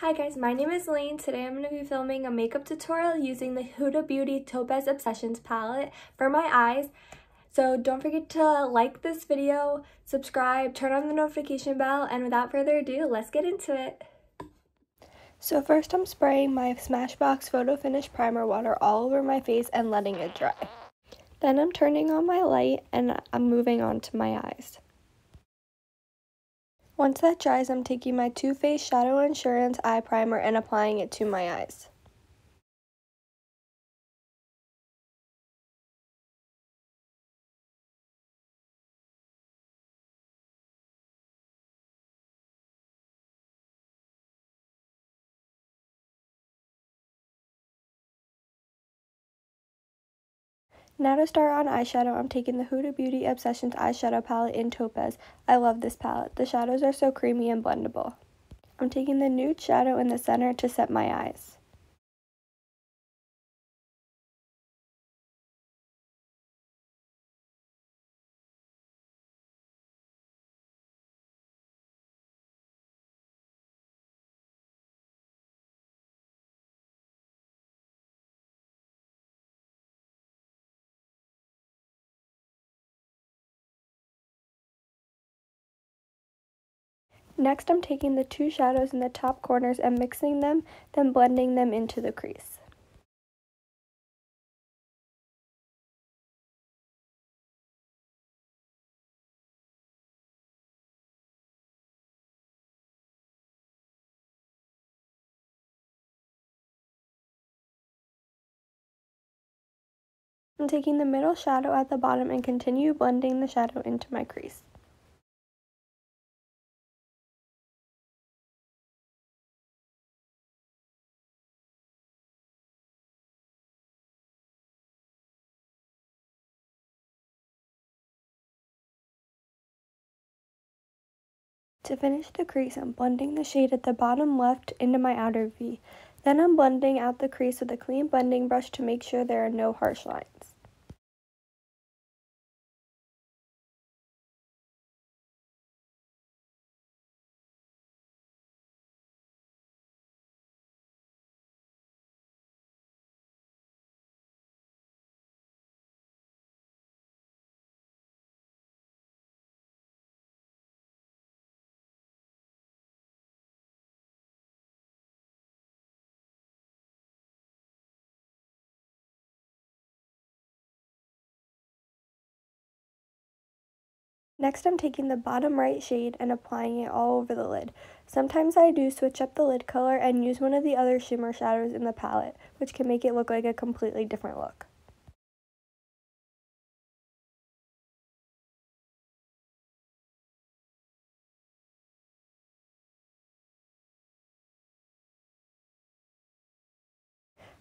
Hi guys, my name is Lane. Today I'm going to be filming a makeup tutorial using the Huda Beauty Topaz Obsessions palette for my eyes. So don't forget to like this video, subscribe, turn on the notification bell, and without further ado, let's get into it. So first I'm spraying my Smashbox Photo Finish Primer water all over my face and letting it dry. Then I'm turning on my light and I'm moving on to my eyes. Once that dries, I'm taking my Too Faced Shadow Insurance Eye Primer and applying it to my eyes. Now to start on eyeshadow, I'm taking the Huda Beauty Obsessions eyeshadow palette in Topaz. I love this palette. The shadows are so creamy and blendable. I'm taking the nude shadow in the center to set my eyes. Next, I'm taking the two shadows in the top corners and mixing them, then blending them into the crease. I'm taking the middle shadow at the bottom and continue blending the shadow into my crease. To finish the crease, I'm blending the shade at the bottom left into my outer V. Then I'm blending out the crease with a clean blending brush to make sure there are no harsh lines. Next, I'm taking the bottom right shade and applying it all over the lid. Sometimes I do switch up the lid color and use one of the other shimmer shadows in the palette, which can make it look like a completely different look.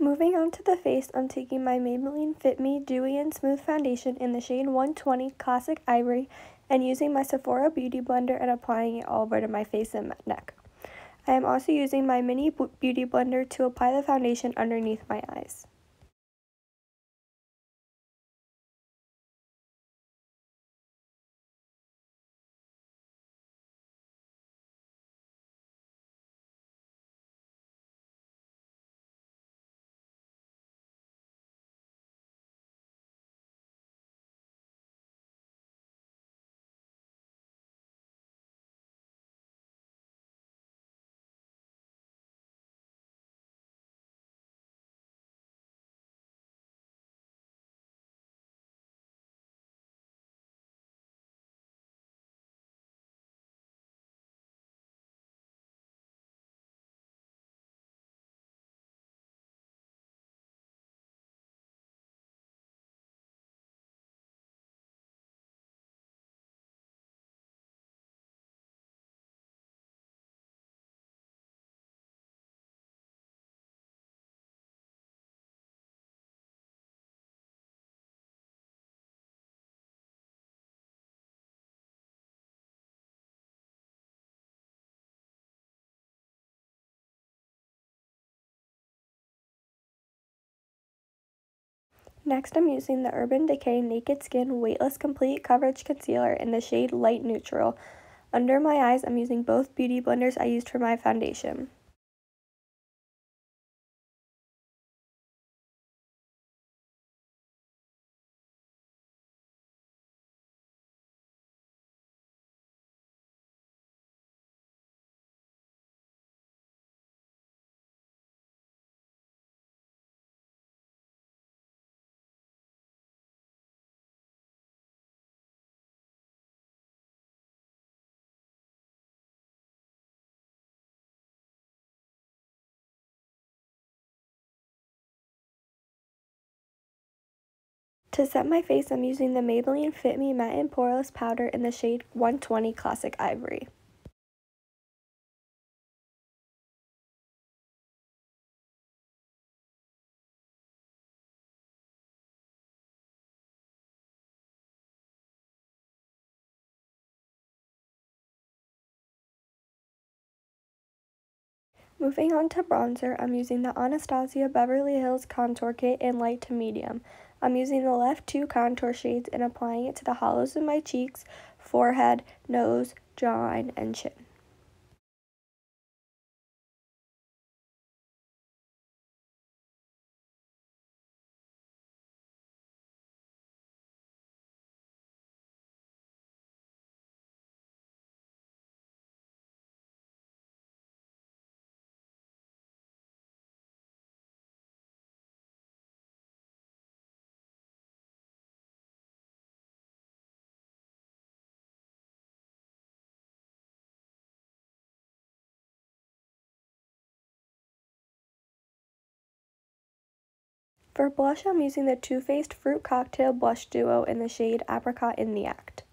Moving on to the face, I'm taking my Maybelline Fit Me Dewy and Smooth Foundation in the shade 120 Classic Ivory and using my Sephora Beauty Blender and applying it all over to my face and neck. I am also using my mini beauty blender to apply the foundation underneath my eyes. Next, I'm using the Urban Decay Naked Skin Weightless Complete Coverage Concealer in the shade Light Neutral. Under my eyes, I'm using both beauty blenders I used for my foundation. To set my face, I'm using the Maybelline Fit Me Matte and Poreless Powder in the shade 120 Classic Ivory. Moving on to bronzer, I'm using the Anastasia Beverly Hills Contour Kit in light to medium. I'm using the left 2 contour shades and applying it to the hollows of my cheeks, forehead, nose, jawline, and chin. For blush, I'm using the Too Faced Fruit Cocktail Blush Duo in the shade Apricot in the Act.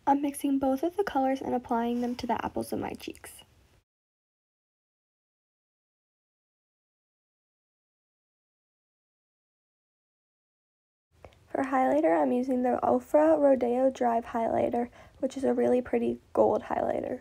I'm mixing both of the colors and applying them to the apples of my cheeks. For highlighter, I'm using the Ofra Rodeo Drive Highlighter, which is a really pretty gold highlighter.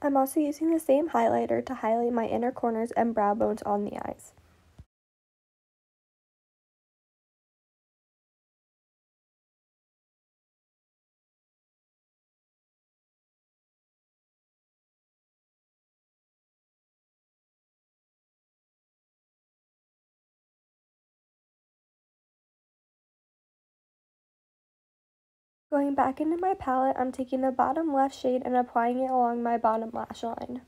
I'm also using the same highlighter to highlight my inner corners and brow bones on the eyes. Going back into my palette, I'm taking the bottom left shade and applying it along my bottom lash line.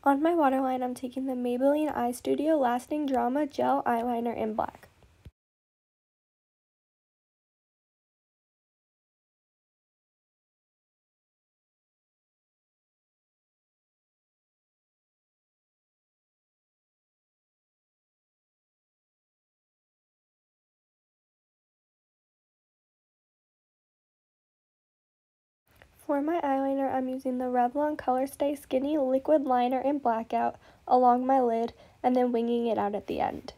On my waterline, I'm taking the Maybelline Eye Studio Lasting Drama Gel Eyeliner in black. For my eyeliner, I'm using the Revlon Colorstay Skinny Liquid Liner in blackout along my lid and then winging it out at the end.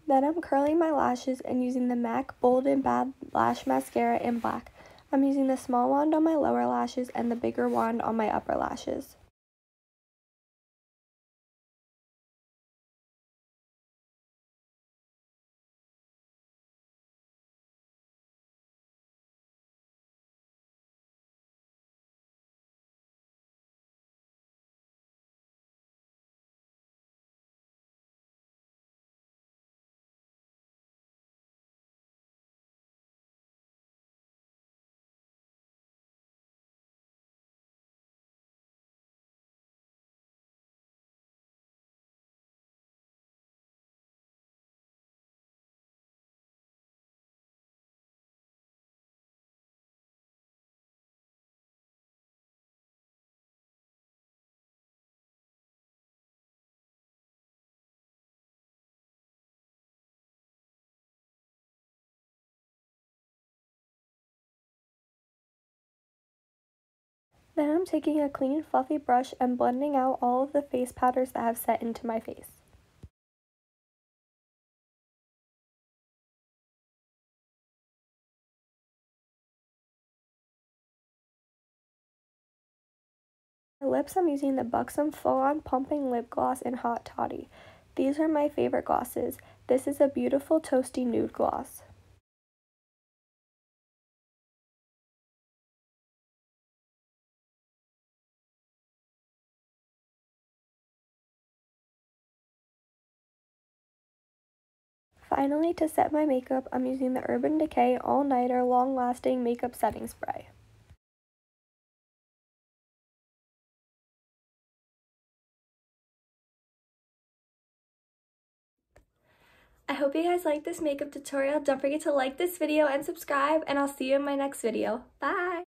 Then I'm curling my lashes and using the MAC Bold and Bad Lash Mascara in black. I'm using the small wand on my lower lashes and the bigger wand on my upper lashes. Then I'm taking a clean fluffy brush and blending out all of the face powders that have set into my face. For lips, I'm using the Buxom Full On Plumping Lip Gloss in Hot Toddy. These are my favorite glosses. This is a beautiful toasty nude gloss. Finally, to set my makeup, I'm using the Urban Decay All Nighter Long Lasting Makeup Setting Spray. I hope you guys liked this makeup tutorial. Don't forget to like this video and subscribe, and I'll see you in my next video. Bye!